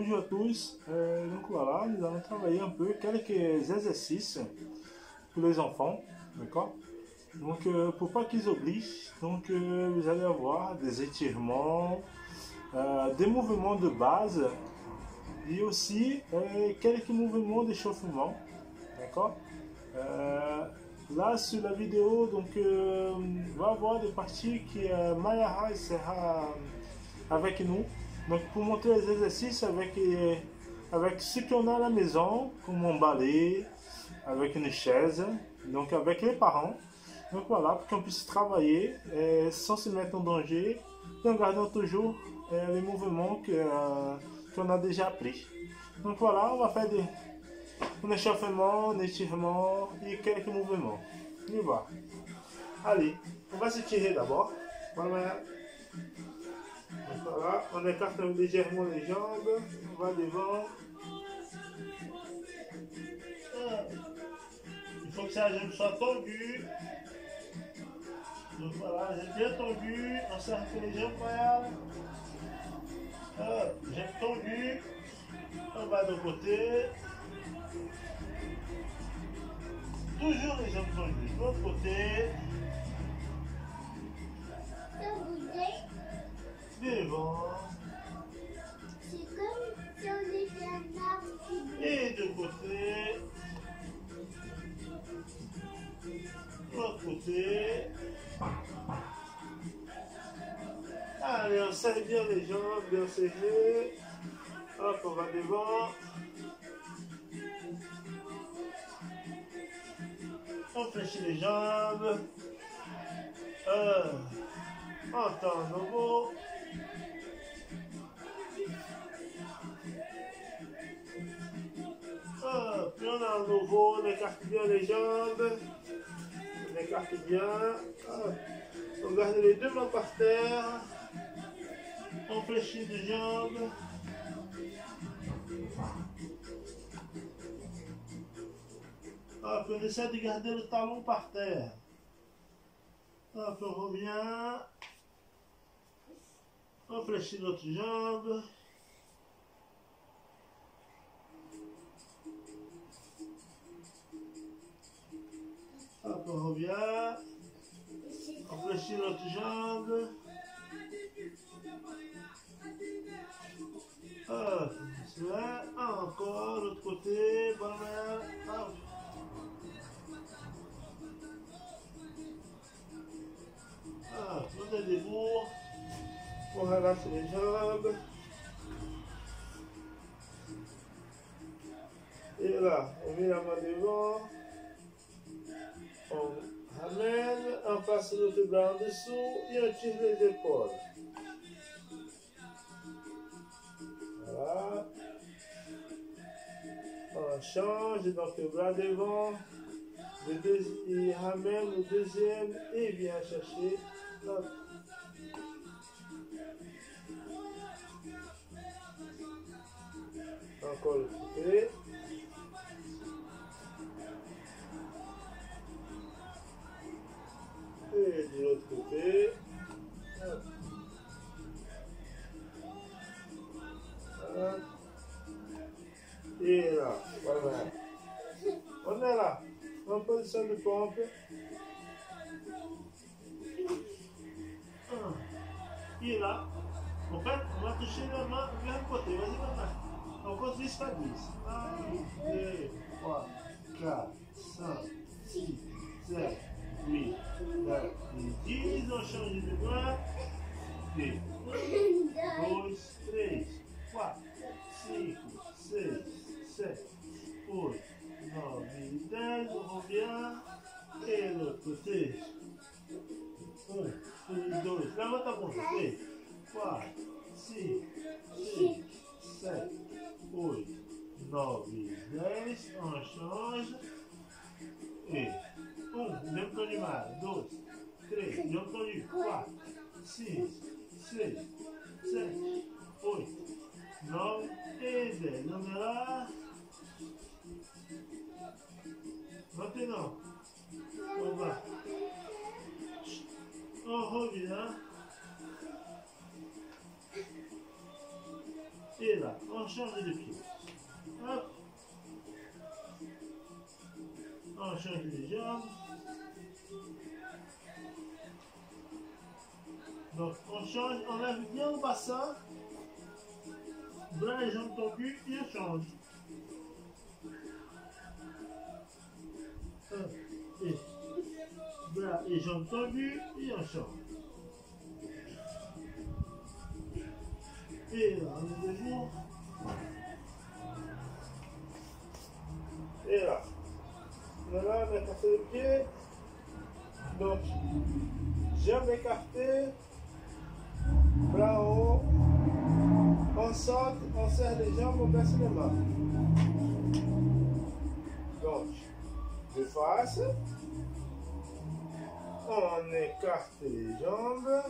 Bonjour à tous. Donc voilà, nous allons travailler un peu quelques exercices pour les enfants, d'accord? Donc pour pas qu'ils oublient, donc vous allez avoir des étirements, des mouvements de base et aussi quelques mouvements d'échauffement, d'accord? Euh, Là sur la vidéo, donc on va avoir des parties qui Mayara sera avec nous. Donc pour montrer les exercices avec ce qu'on a à la maison, comme un balai, avec une chaise, donc avec les parents. Donc voilà, pour qu'on puisse travailler sans se mettre en danger et en gardant toujours les mouvements qu'on a déjà appris. Donc voilà, on va faire un échauffement, un étirement et quelques mouvements. On y va. Allez, on va s'étirer d'abord. Voilà. Donc voilà, on écarte légèrement les jambes, on va devant. Il faut que sa jambe soit tendue. Donc voilà, j'ai bien tendu, on serre les jambes, regarde. Jambes tendues, on va de côté. Toujours les jambes tendues, de l'autre côté. Devant. C'est comme si on était un arbre. Et de côté. De l'autre côté. Allez, on serre bien les jambes, bien serrées. Hop, on va devant. On fléchit les jambes. On tend nouveau. Puis on a un nouveau, on écarte bien les jambes. On écarte bien. On garde les deux mains par terre. On fléchit les jambes. Puis on essaie de garder le talon par terre. On revient. On fléchit l'autre jambe. On revient. On fléchit l'autre jambe. Encore l'autre côté. Voilà. On est debout. On relâche les jambes. Et là, on met la main devant. On ramène, on passe l'autre bras en dessous et on tire les épaules. Voilà. On change, donc le bras devant. Il ramène le deuxième et vient chercher. Hop. Encore le côté. Et de l'autre côté. Voilà. Et là, voilà. On est là, en position de pompe. Et là, en fait, on va toucher la main vers le côté. Vas-y, maman. On compte jusqu'à 10. 1, 2, 3, 4, 5, 6, 7, 8, 9, 10. On change de bras. 1, 2, 3, 4, 5, 6, 7, 8, 9, 10. On revient. Et l'autre côté. 1, 2, la main à bon. 3, 4, 5, 6, 7, 8, 9, 10. On change. Et 1, jambes tendues mal. 2, 3, jambes tendues. 4, 6, 7, 8, 9 et 10. On est là. Maintenant, on va. On revient. Et là, on change de pied. Hop. On change les jambes. Donc on change, on lève bien le bassin. Bras et jambes tendues et on change. Et bras et jambes tendues et on change. Et là, on est debout. Et là. Voilà, on a écarté le pied. Donc, jambes écartées. Bras en haut. On saute, on serre les jambes, on baisse les mains. Donc, de face. On écarte les jambes.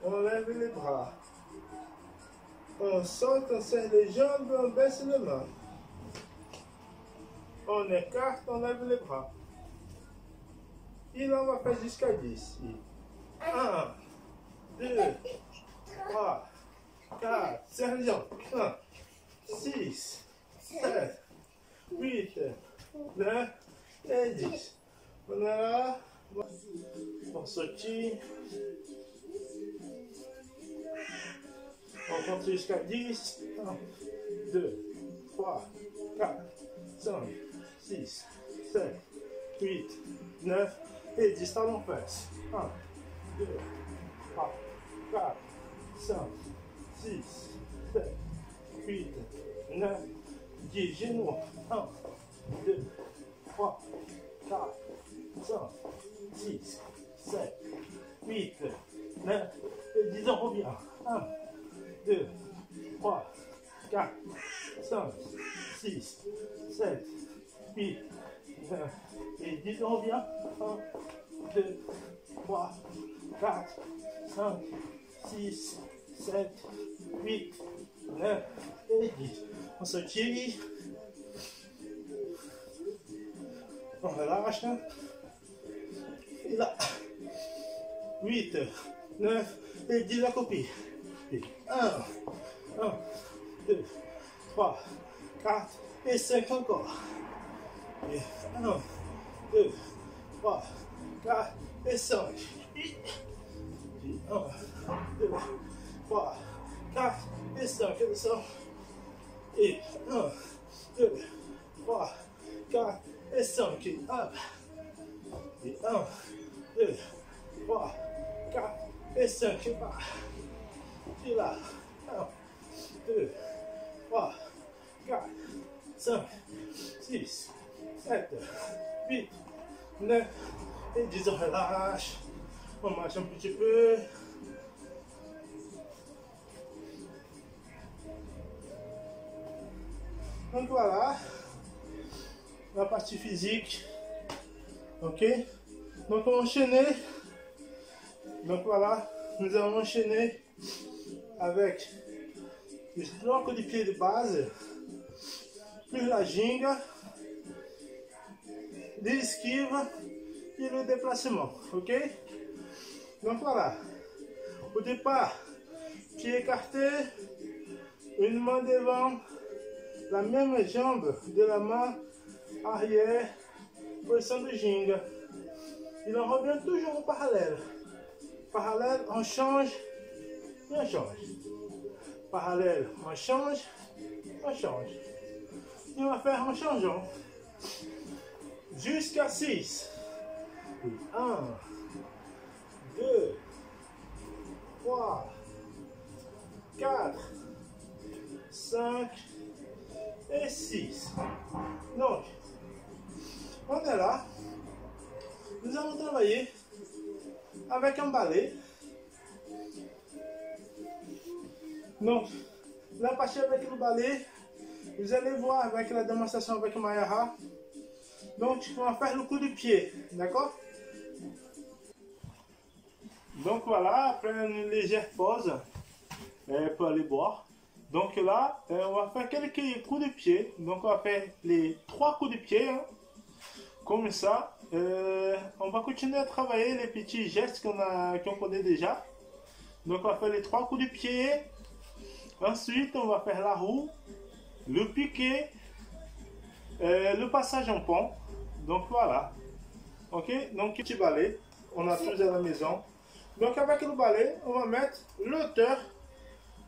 On lève les bras. On saute, on serre les jambes, on baisse les mains. On écarte, on lève les bras. Et là, on va faire jusqu'à 10. 1, 2, 3, 4, serre les jambes. 1, 6, 7, 8, 9 et 10. On est là. On sortit. On compte jusqu'à 10. 1, 2, 3, 4, 5, 6, 7, 8, 9 et 10. Talons fesses. 1, 2, 3, 4, 5, 6, 7, 8, 9, 10. Genoux. 1, 2, 3, 4, 5, 6, 7, 8, 9 et 10. On revient. 1, 2, 3, 4, 5, 6, 7, 8, 9 et 10. On revient. 1, 2, 3, 4, 5, 6, 7, 8, 9 et 10. On se tire. On relâche. Et là. 8, 9 et 10 la copie. 1, 2, 3, 4 et 5 encore. Et 1, 2, 3, 4 et 5. Et 1, 2, 3, 4 et 5. Et descend. Et 1, 2, 3, 4 et 5. Et hop. Et 1, 2, 3, 4 et 5. Et bas. Et là. 1, 2, 3, 4, 5, 6, 7, 8, 9 et 10. On relâche. On marche un petit peu. Donc voilà, la partie physique. Ok. Donc on va enchaîner. Donc voilà, nous allons enchaîner avec le bloc de pied de base, plus la ginga, l'esquive et le déplacement. Ok. Donc voilà, au départ, pied écarté, une main devant, la même jambe de la main arrière, position de ginga. Il en revient toujours au parallèle. Parallèle, on change et on change. Parallèle, on change, on change. Et on va faire en changeant jusqu'à 6. 1, 2, 3, 4, 5 et 6. Donc, on est là. Nous allons travailler avec un balai. Donc, la partie avec le balai, vous allez voir avec la démonstration avec Mayara. Donc, on va faire le coup de pied, d'accord? Donc voilà, après une légère pause pour aller boire. Donc là, on va faire quelques coups de pied. Donc on va faire les 3 coups de pied, hein, comme ça. On va continuer à travailler les petits gestes qu'on connaît déjà. Donc on va faire les 3 coups de pied. Ensuite, on va faire la roue, le piqué, le passage en pont. Donc voilà. Ok, donc petit balai, on a tous à la maison. Donc avec le balai, on va mettre l'hauteur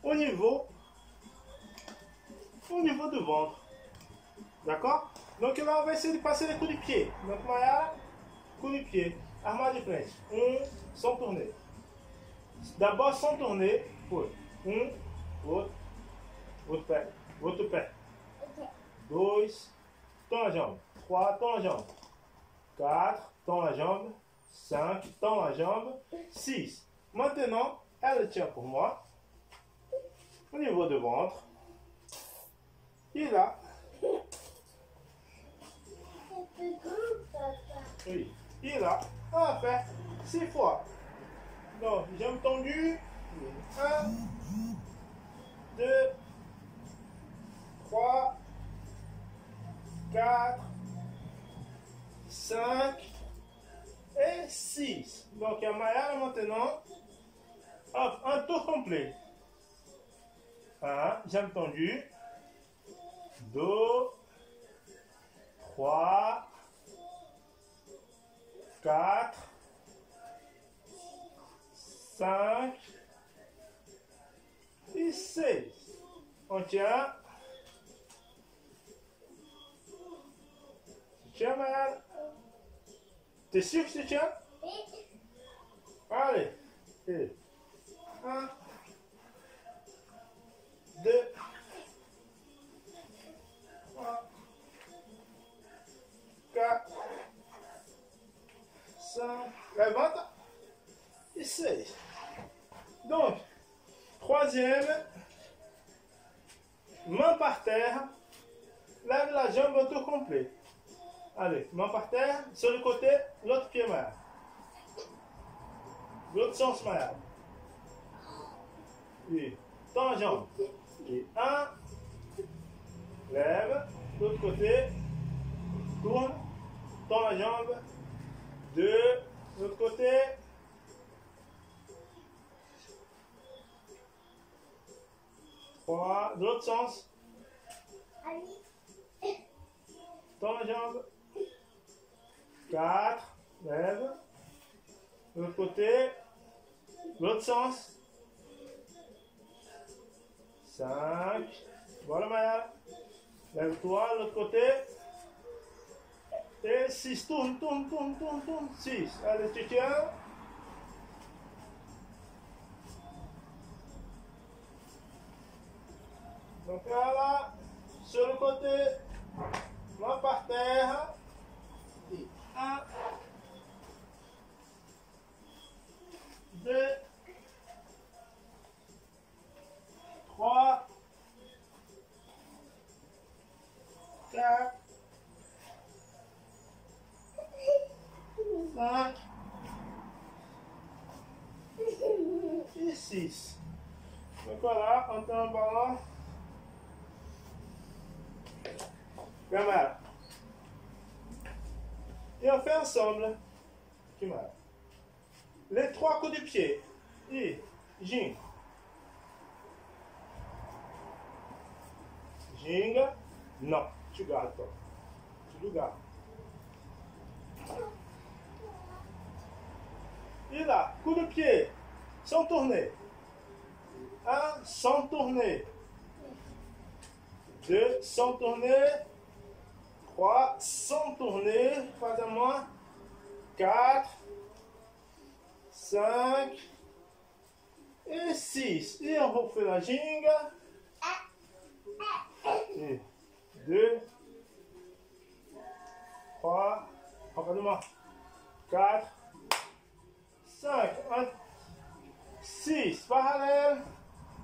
au niveau du ventre. D'accord? Donc là, on va essayer de passer les coups de pied. Donc Maya, coup de pied, armoire de frente. Sans tourner. D'abord sans tourner. Outro pé. Outro pé. 2, tend la jambe. 3, tend la jambe. 4, tend la jambe. 5, tend la jambe. 6. Maintenant, elle tient pour moi. Au niveau du ventre. Et là. Oui. Et là, on va faire 6 fois. Donc, jambe tendue. 1, 2, 3, 4, 5 et 6. Donc, il y a Maya maintenant. Hop, un tour complet. 1, jambe tendue. 2, 3, 4, 5 et 6. On tient. Tu tiens, Maya? T'es sûr que tu tiens? Oui. Allez. 1, 2, 3, 4, 5, levanta et 6. Donc, troisième, main par terre, lève la jambe au tour complet. Allez, main par terre, sur le côté, l'autre pied malade. L'autre sens malade. Et tends la jambe. Et 1, lève, l'autre côté, tourne, tends la jambe. 2, l'autre côté. 3, de l'autre sens. Tends la jambe. 4, lève. De l'autre côté. L'autre sens. 5. Voilà Maya. Lève-toi, l'autre côté. Et 6. Tourne. 6. Allez, tu tiens. Donc voilà, sur le côté, main par terre. Et 1, 2, 3, 4, 5 et 6. Donc voilà, on tient le ballon. Voilà. Et on fait ensemble. Les 3 coups de pied. Et jing. Jing. Non, tu gardes pas. Tu le gardes. Et là, coup de pied. Sans tourner. 1, sans tourner. 2, sans tourner. 3, sans tourner, pas à moi. 4, 5 et 6. Et on refait la jingle. 2, 3, regarde-moi. 4, 5, 6. Parallèle.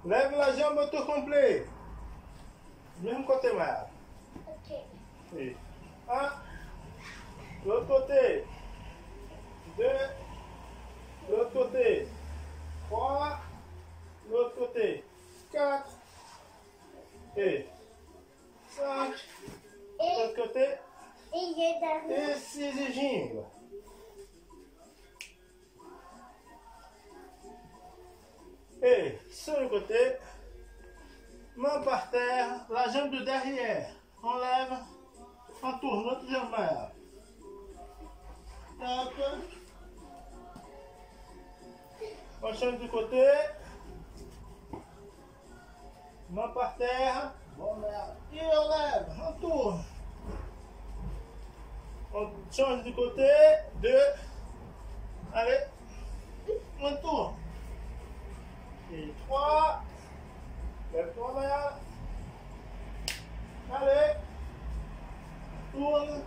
Lève la jambe au tour complet. Même côté mal. Ok. Et 1, l'autre côté, 2, l'autre côté, 3, l'autre côté, 4, et 5, l'autre côté, et 6 et jingle. Et sur le côté, Main par terre, la jambe de derrière. On lève, on tourne l'autre jambe. Hop. On change de côté. Main par terre. Et on lève, on tourne. On change de côté. 2. Allez. On tourne. Et 3. Lève-toi, Maya. Allez. Tourne.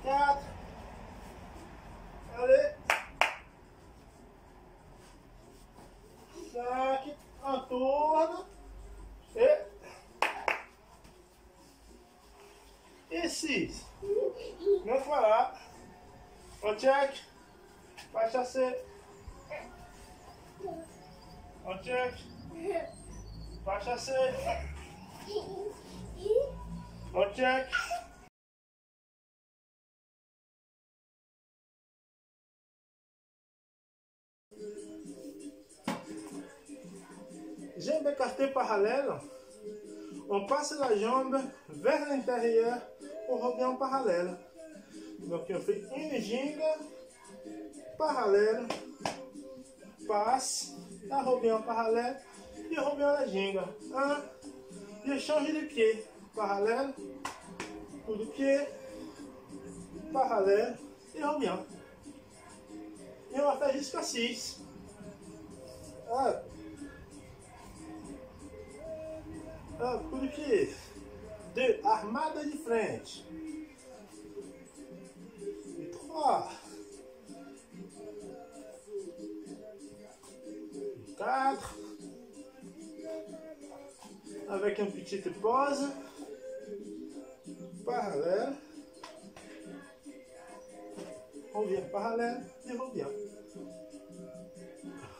4. Allez. 5. On tourne. Et 6. Donc voilà. On check. Pas chasser. On check. Pas chasser. On check. Jambe écartée parallèle. On passe la jambe vers l'intérieur. On revient en parallèle. Donc on fait une gingue parallèle. Passe. On revient en parallèle. Et revient à la gingue. 1. Je change de pied. Parallèle. Coup de pied. Parallèle. Et revient. Et on va faire jusqu'à 6. Hop. Hop, coup de pied. 2. Armada de frente. E 3. 4. Avec une petite pause. Parallèle. Revient parallèle et revient.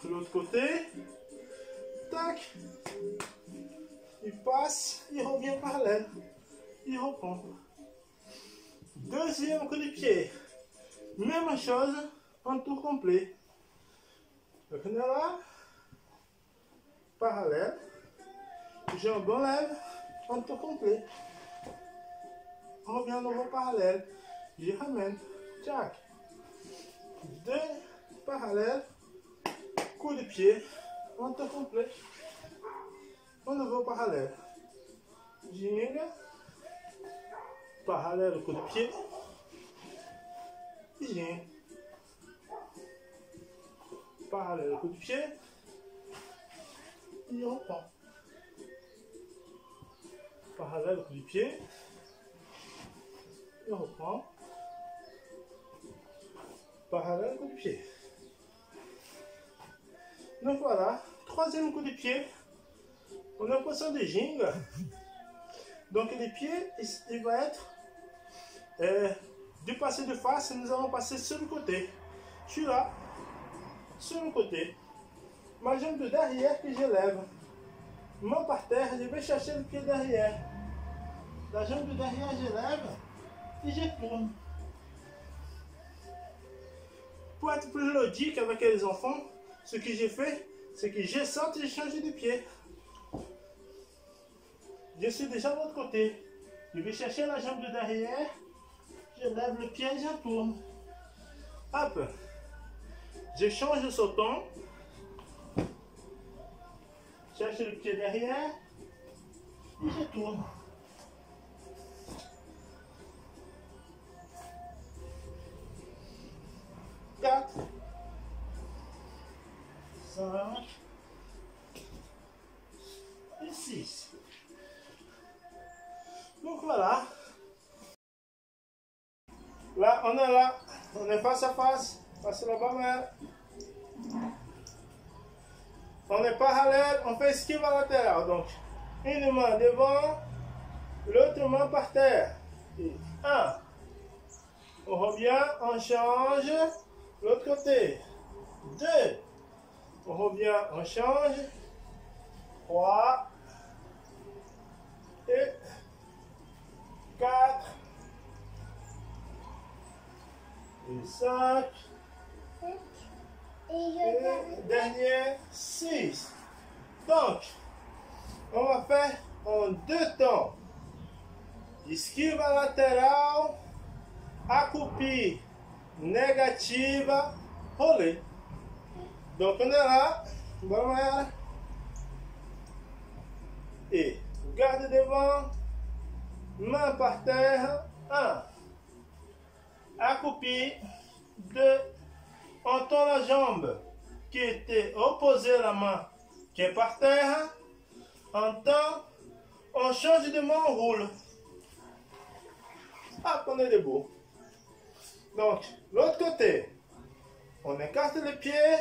L'autre côté. Tac. Il passe, il revient parallèle. Il reprend. Deuxième coup de pied. Même chose, en tour complet. Donc on est là. Parallèle. Jambe en lève, en tour complet. On revient à nouveau parallèle. Je ramène. Tchac. 2 parallèles. Coup de pied. En tour complet. On nouveau parallèle. Gingue. Parallèle, coup de pied. Gingue. Parallèle, coup de pied. Et on reprend. Parallèle, coup de pied. Et on reprend. Parallèle, coup de pied. Donc voilà. Troisième coup de pied. On est en position de gingue. Donc les pieds, il va être du passé de face, nous allons passer sur le côté. Je suis là, sur le côté. Ma jambe de derrière que je lève. Main par terre, je vais chercher le pied derrière. La jambe de derrière, je lève et je tourne. Pour être plus logique avec les enfants, ce que j'ai fait, c'est que je saute et je change de pied. Je suis déjà de l'autre côté. Je vais chercher la jambe de derrière. Je lève le pied et je tourne. Hop. Je change de sauton. Cherche le pied derrière. Et je tourne. Quatre. 5. Et 6. Donc voilà. Là, on est là. On est face à face. Face à la bas-mère. On est parallèle. On fait esquive à latéral. Donc, une main devant. L'autre main par terre. Et 1. On revient. On change. L'autre côté. 2. On revient. On change. 3. Et 4 et 5 et dernier 6. Donc, On va faire en 2 temps. Esquiva lateral, accoupi, négativa, rolê. Donc on est là, bora et garde devant, main par terre, 1, accoupi, 2, on tend la jambe qui était opposée à la main qui est par terre, on tend, on change de main, on roule. Hop, on est debout. Donc, l'autre côté, on écarte les pieds,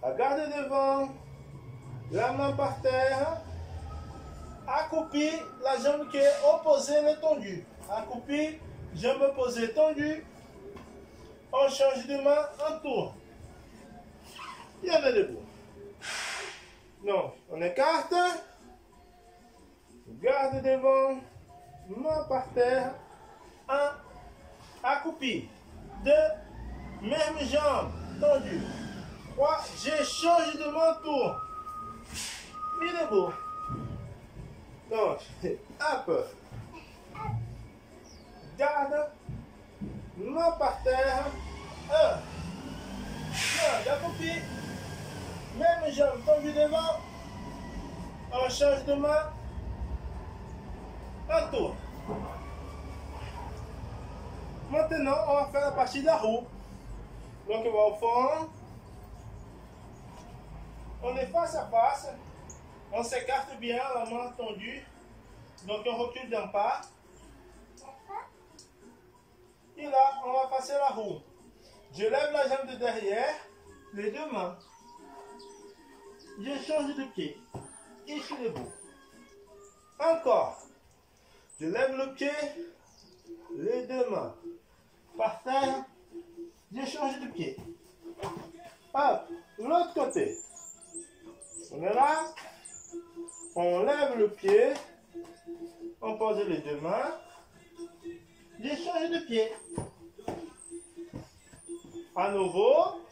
la garde devant, la main par terre, accroupi, la jambe qui est opposée, elle est tendue. Accroupi, jambe opposée tendue, on change de main, on tourne. Et on est debout. Donc, on écarte, garde devant, main par terre, 1, accroupi, 2, même jambe tendue, 3, j'échange de main, tourne. Il est beau. Donc, hop, garde, main par terre, 1, accroupi, même jambe tendue devant, on change de main, un tour. Maintenant, on va faire la partie de la roue. Donc, on va au fond. On est face à face. On s'écarte bien, la main tendue. Donc, on recule d'un pas. Et là, on va passer la roue. Je lève la jambe de derrière, les 2 mains. Je change de pied. Et je suis debout. Encore. Je lève le pied, les 2 mains. Par terre, je change de pied. Hop, l'autre côté. On est là. On lève le pied. On pose les 2 mains. Je change de pied. À nouveau,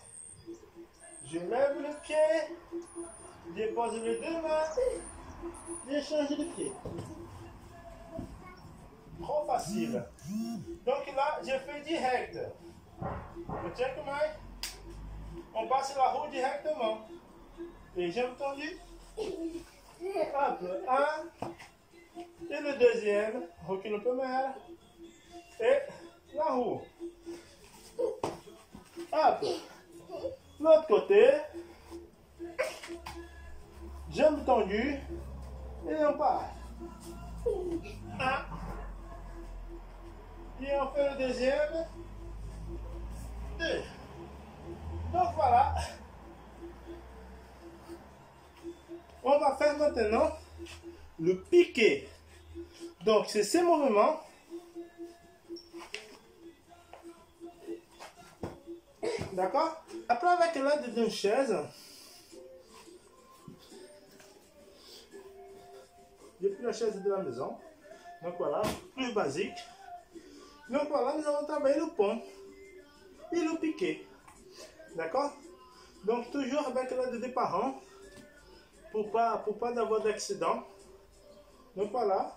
je lève le pied. Je pose les 2 mains. Je change de pied. Trop facile. Donc là, je fais direct. Je tiens comme ça. On passe la roue directement. Et j'ai entendu. Hop, 1. Et le deuxième. Recule un peu mal. Et la roue. Hop. L'autre côté. Jambe tendue. Et on part. 1. Et on fait le deuxième. 2. Donc voilà. On va faire maintenant le piqué. Donc c'est ces mouvements. D'accord? Après avec l'aide d'une chaise, j'ai pris la chaise de la maison. Donc voilà, plus basique. Donc voilà, nous allons travailler le pont et le piqué. D'accord? Donc toujours avec l'aide des parents pour pas avoir d'accident. Donc voilà,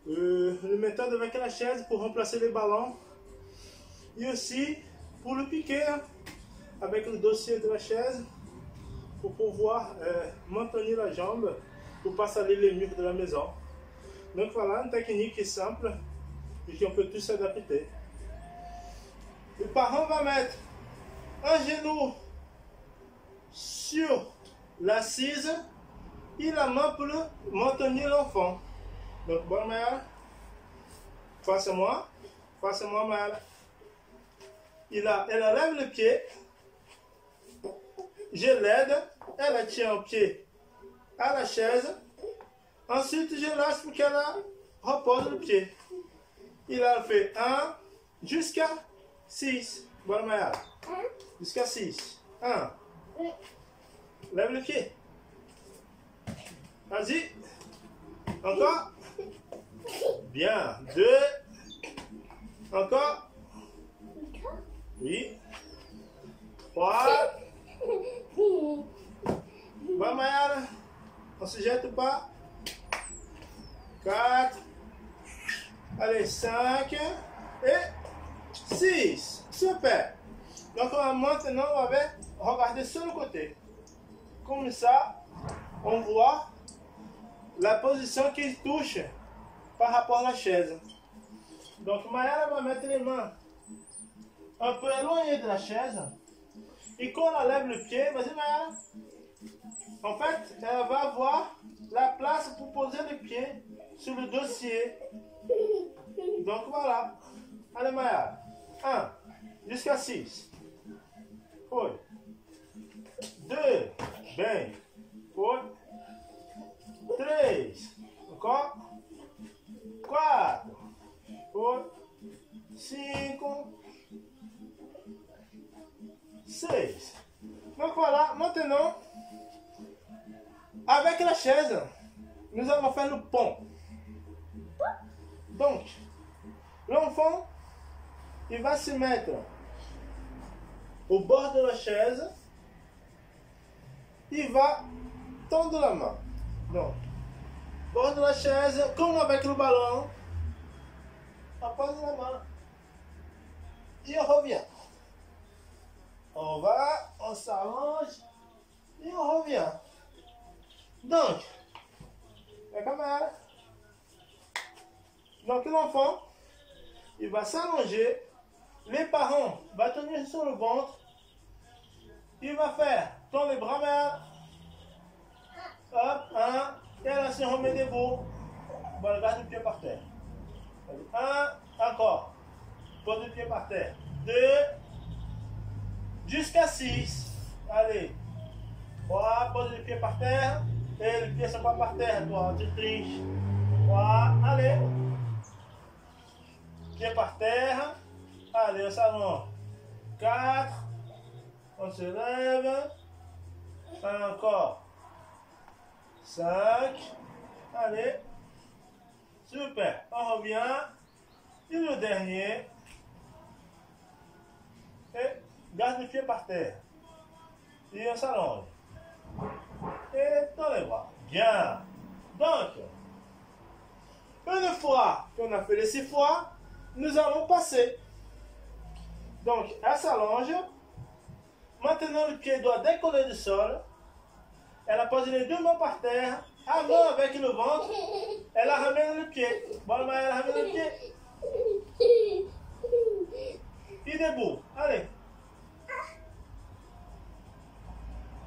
le méthode avec la chaise pour remplacer les ballons et aussi pour le piqué avec le dossier de la chaise pour pouvoir maintenir la jambe pour pas salir les murs de la maison. Donc voilà, une technique qui est simple et qu'on peut tous s'adapter. Le parent va mettre un genou sur l'assise et la main pour maintenir l'enfant. Donc bonne mère, face à moi, mère. Elle lève le pied, je l'aide, elle tient un pied à la chaise, ensuite je lâche pour qu'elle repose le pied. Il a fait 1 jusqu'à 6. Bonne mère. Jusqu'à 6. 1. Lève le pied. Vas-y. Encore. Bien. 2. Encore. Oui. 3. Bonne mère. On se jette pas. 4. Allez, 5. Et 6. Super. Donc maintenant, on va regarder sur le côté. Comme ça, on voit la position qu'il touche par rapport à la chaise. Donc Mayara va mettre les mains un peu éloignées de la chaise. Et quand elle lève le pied, vas-y Mayara. En fait, elle va avoir la place pour poser le pied sur le dossier. Donc voilà. Allez Mayara. 1 jusqu'à 6. Oui. 2. Bien. Oui. 3. Encore. 4. 5. 6. Donc voilà, maintenant, avec la chaise, nous allons faire le pont. Donc, l'enfant, il va se mettre au bord de la chaise. Il va tendre la main. Donc, bord de la chaise, comme avec le ballon. On pose la main. Et on revient. On va, on s'allonge et on revient. Donc, la caméra. Donc l'enfant, il va s'allonger. Les parents vont tenir sur le ventre. Il va faire dans les bras mains. Hop, 1. Et là, si on remet debout, on va garder le pied par terre. 1, encore. Pose le pied par terre. 2, jusqu'à 6. Allez. 3, pose le pied par terre. Et le pied ne sont pas par terre, toi, tu triches. 3, allez. Pied par terre. Allez, au salon. 4. On se lève. Encore. 5. Allez. Super. On revient. Et le dernier. Et garde le pied par terre. Et on s'allonge. Et dans les bras. Bien. Donc, une fois qu'on a fait les 6 fois, nous allons passer. Donc, elle s'allonge. Maintenant, le pied doit décoller du sol. Elle a posé les 2 mains par terre. Avant, avec le ventre, elle a ramené le pied. Bon, elle a ramené le pied. Et debout. Allez.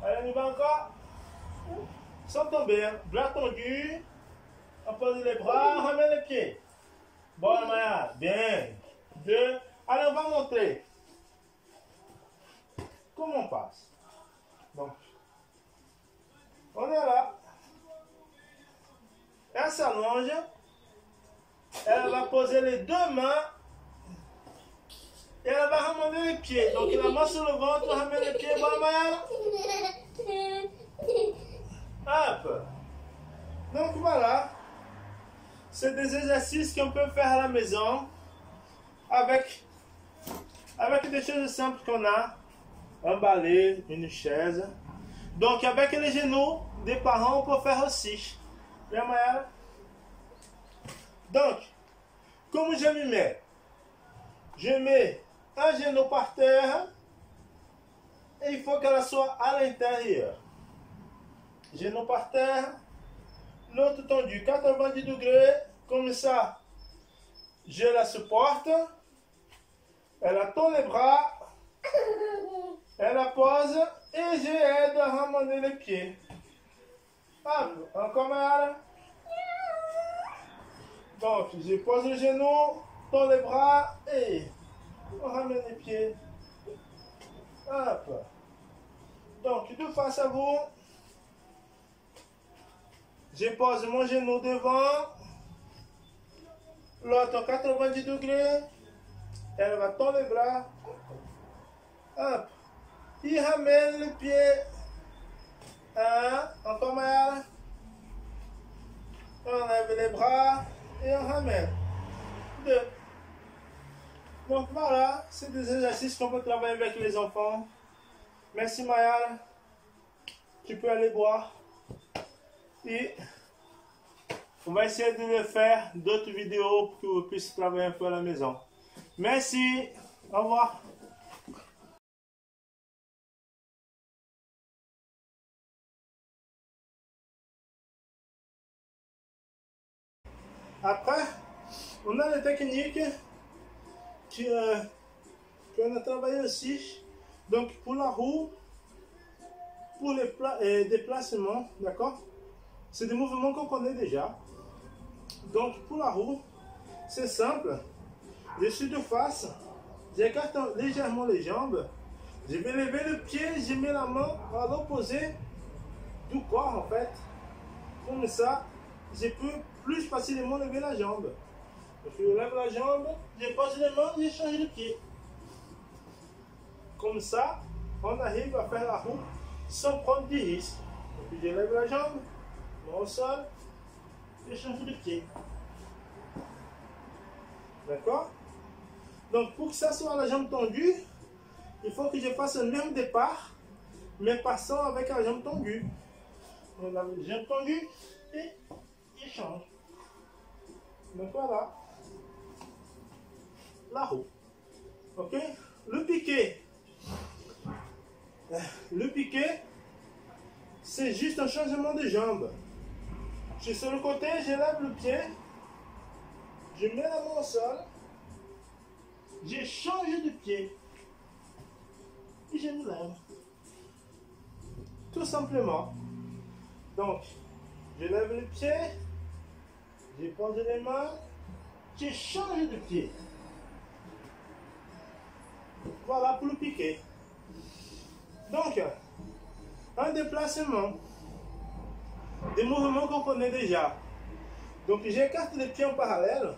Allez, on y va encore. Sans tomber. Bras tendus. On pose les bras, on ramène les pieds. Bon, Maya. Bien. 2. Allez, on va montrer. Comment on passe? Donc, on est là. Elle s'allonge. Elle va poser les 2 mains. Et elle va ramener les pieds. Donc, la main sur le ventre, ramène les pieds. Bon, Maya. Hop. Donc, voilà. C'est des exercices qu'on peut faire à la maison. Avec des choses simples qu'on a. Un balai, une chaise. Donc, avec les genoux des parents, on peut faire aussi. Bien, Maya? Donc, comme je me mets, je mets un genou par terre et il faut qu'elle soit à l'intérieur. Genou par terre, l'autre tendu, 90 degrés, comme ça, je la supporte. Elle attend les bras. Elle la pose et j'aide à ramener les pieds. Hop, encore mal. Donc, je pose le genou, tends les bras et on ramène les pieds. Hop. Donc, de face à vous, je pose mon genou devant, l'autre 90 degrés. Elle va tendre les bras. Hop. Il ramène le pied. 1, encore mal. On lève les bras et on ramène. 2. Donc voilà, c'est des exercices qu'on peut travailler avec les enfants. Merci Maya. Tu peux aller boire. Et on va essayer de faire d'autres vidéos pour que vous puissiez travailler un peu à la maison. Merci. Au revoir. Après, on a les techniques qu'on a travaillé aussi. Donc pour la roue, pour les déplacements, d'accord? C'est des mouvements qu'on connaît déjà. Donc pour la roue, c'est simple. Je suis de face, j'écarte légèrement les jambes. Je vais lever le pied, je mets la main à l'opposé du corps en fait. Comme ça, je peux plus facilement lever la jambe. Donc, je lève la jambe, je pose les mains, je change de pied. Comme ça, on arrive à faire la roue sans prendre de risque. Donc, je lève la jambe, main au sol, je change de pied. D'accord? Donc pour que ça soit la jambe tendue, il faut que je fasse le même départ, mais passant avec la jambe tendue. Donc la jambe tendue et je change. Donc voilà. La roue. Ok? Le piqué. Le piqué, c'est juste un changement de jambe. Je suis sur le côté, je lève le pied, je mets la main au sol, je change de pied et je me lève. Tout simplement. Donc, je lève le pied, je pose les mains, je change de pied. Voilà pour le piqué. Donc, un déplacement, des mouvements qu'on connaît déjà. Donc, j'écarte les pieds en parallèle.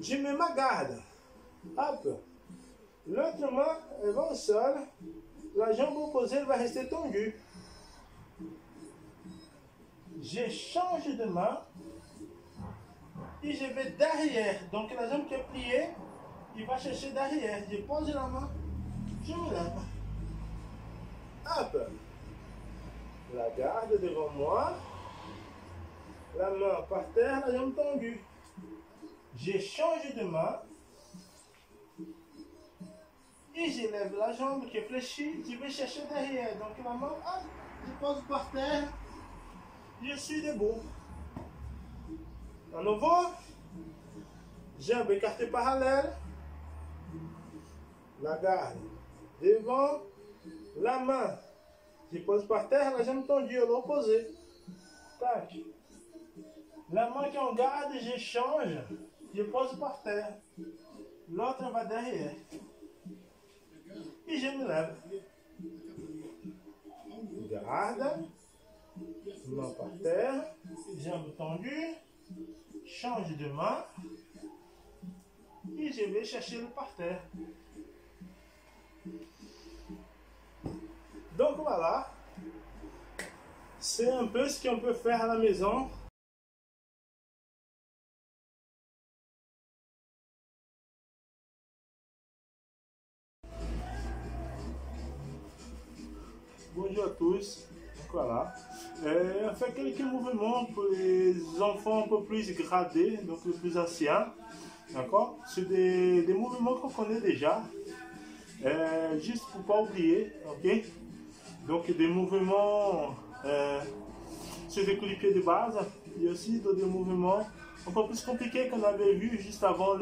Je mets ma garde. Hop. L'autre main, elle va au sol. La jambe opposée, elle va rester tendue. Je change de main. Et je vais derrière. Donc, la jambe qui est pliée, il va chercher derrière. Je pose la main. Je me lève. Hop. La garde devant moi. La main par terre, la jambe tendue. Je change de main. Et je lève la jambe qui est fléchie. Je vais chercher derrière. Donc la main, hop, je pose par terre. Je suis debout. À nouveau. Jambe écartée parallèle. La garde devant. La main. Je pose par terre, la jambe tendue à l'opposé. Tac. La main qui en garde, je change. Je pose par terre. L'autre va derrière. Et je me lève. Garde. Main par terre. Jambe tendue. Change de main. Et je vais chercher le parterre. Donc voilà. C'est un peu ce qu'on peut faire à la maison. Bonjour à tous. Donc voilà. On fait quelques mouvements pour les enfants un peu plus gradés, donc les plus anciens. D'accord? C'est des mouvements qu'on connaît déjà. Juste pour ne pas oublier. Ok? Donc des mouvements sur des coups de pied de base. Il y a aussi des mouvements un peu plus compliqués qu'on avait vu juste avant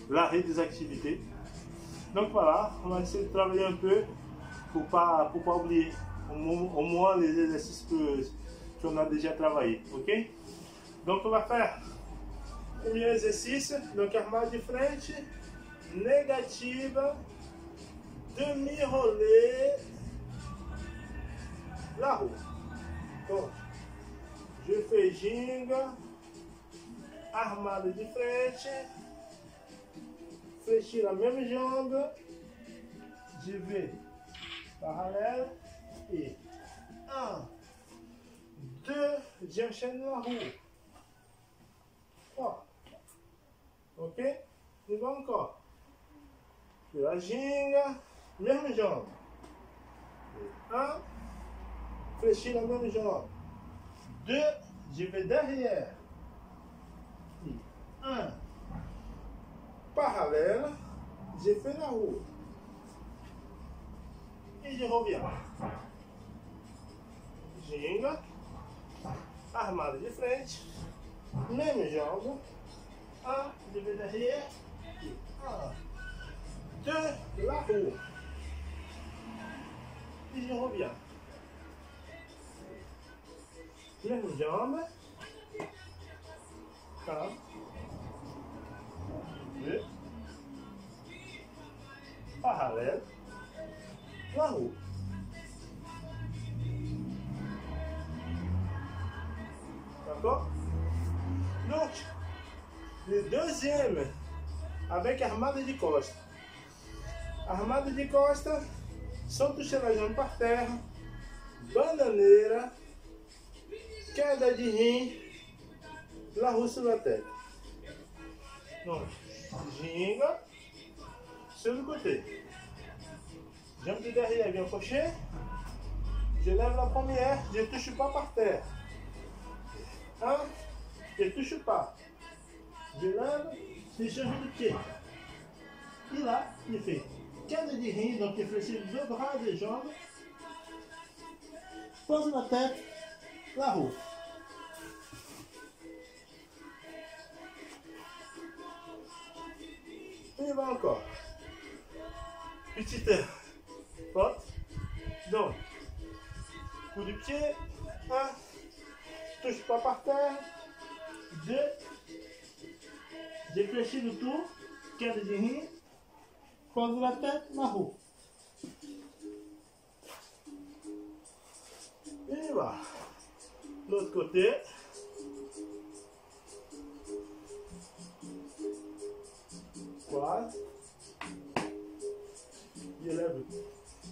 l'arrêt des activités. Donc voilà, on va essayer de travailler un peu pour pas oublier au moins les exercices qu'on a déjà travaillé. Ok? Donc on va faire le premier exercice, donc armado de frente, négative, demi-rolê, la roue. Donc, je fais ginga, armado de frente, fléchir la même jambe, je vais parallèle et 1, 2, j'enchaîne la roue. 3, ok? Je vais encore. Je la ginga, même jambe. 1, fléchis la même jambe. 2, je vais derrière. 1, parallèle, je fais la roue. Et je reviens. Ginga, armada de frente, même jambe. 1, je vais derrière. 1, 2, la roue. Et je reviens. Même jambe. 1, 2, parallèle, la roue. D'accord? Donc, le deuxième, avec armada de costa. Armada de costa, sans toucher la jambe par terre, bananeira, queda de rim, la roue sur la tête. Donc, ginga, sur le côté. Jambe de derrière bien cochée. Je lève la première, je ne touche pas par terre. 1, je ne touche pas. Je lève, je change de pied. Et là, il fait queda de rim, donc il fléchit les deux bras et les jambes. Pose la tête, la roue. Et va encore. Petite porte. Donc, coup du pied. 1, touche pas par terre. 2, défléchis le tour. Queda de rim. Pose la tête, la roue. Et va. L'autre côté. Quase. Je lève,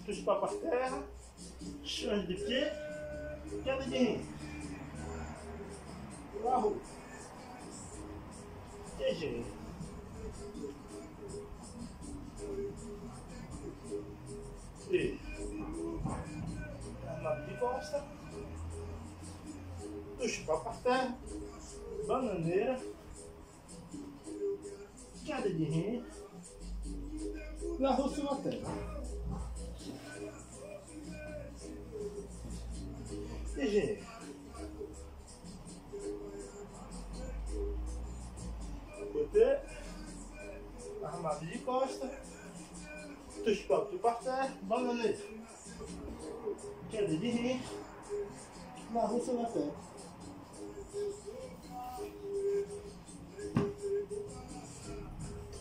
touche pas par terre, change de pied, queda de rim. La roue. Et gira. E armada de costa, touche pas par terre, bananeira, queda de rim, la roue sur la tête. E gira. Côté, armada de costa, touche pas par terre, bananeira, queda de rim, la roue sur la tête.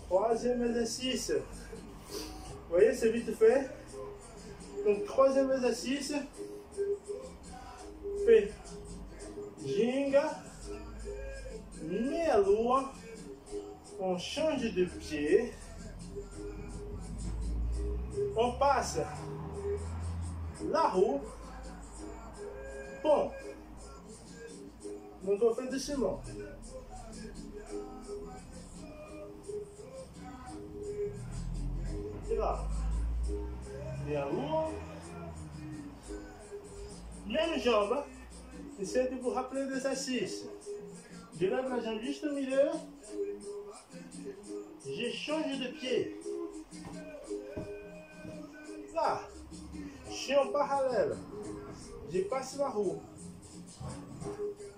Troisième exercice. Vous voyez, c'est vite fait. Donc, troisième exercice. Fait ginga, meia lua, on change de pied, on passe la roue, pont. Donc on fait doucement. Et là, meia lua, même jambe. Essayez de vous rappeler l'exercice. Je lève la jambe juste au milieu. Je change de pied. Là, je suis en parallèle. Je passe la roue.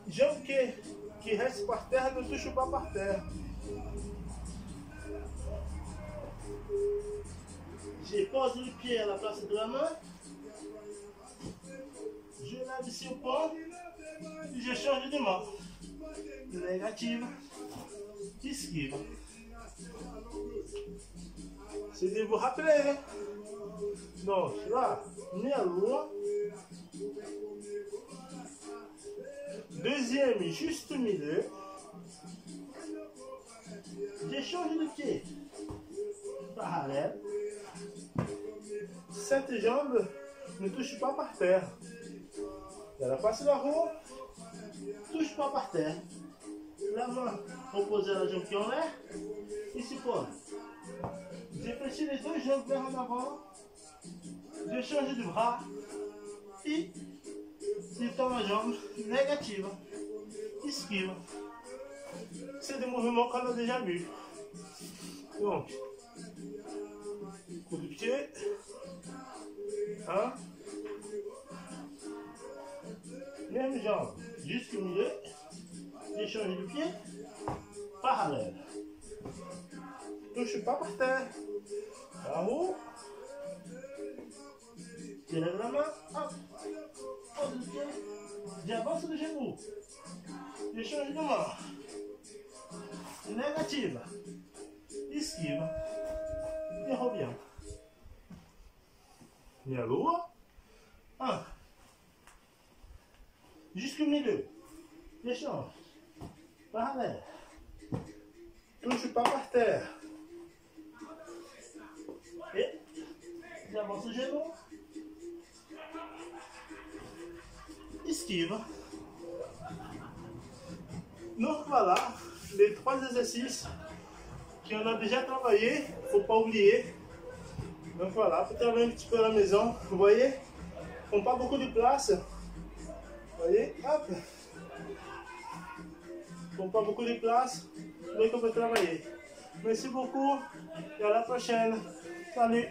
Jambe qui reste par terre ne touche pas par terre. Je pose le pied à la place de la main. Je lève ici au pont. Je change de main. Négative. Esquive. C'est de vous rappeler. Donc là, meia lua. Deuxième, juste au milieu. Je change de pied. Parallèle. Cette jambe ne touche pas par terre. Elle passe la roue, touche pas par terre. La main opposée à la jambe qui est en l'air, et se pose. Je fléchis les deux jambes vers en avant. Je change de bras et E toma a jambe negativa. Esquiva. C'est des mouvements qu'on a déjà vu. Donc, coup de pied. Hein? Même jambe jusqu'au milieu. Échange du pied. Parallèle. Touche pas par terre. En haut. Tu lèves la main. Hop. Pose le pied. J'avance le genou. Échange de main. Négative. Esquive. E revient. Et à l'eau. 1. Jusqu'au milieu. Échange. Parallèle. Touche pas par terre. Et j'avance le genou. Esquive. Donc voilà, les 3 exercices qu'on a déjà travaillé, il ne faut pas oublier. Donc voilà, peut-être un petit peu à la maison, vous voyez, on pas beaucoup de place. Vous voyez, hop. On pas beaucoup de place, mais on peut travailler. Merci beaucoup et à la prochaine. Salut.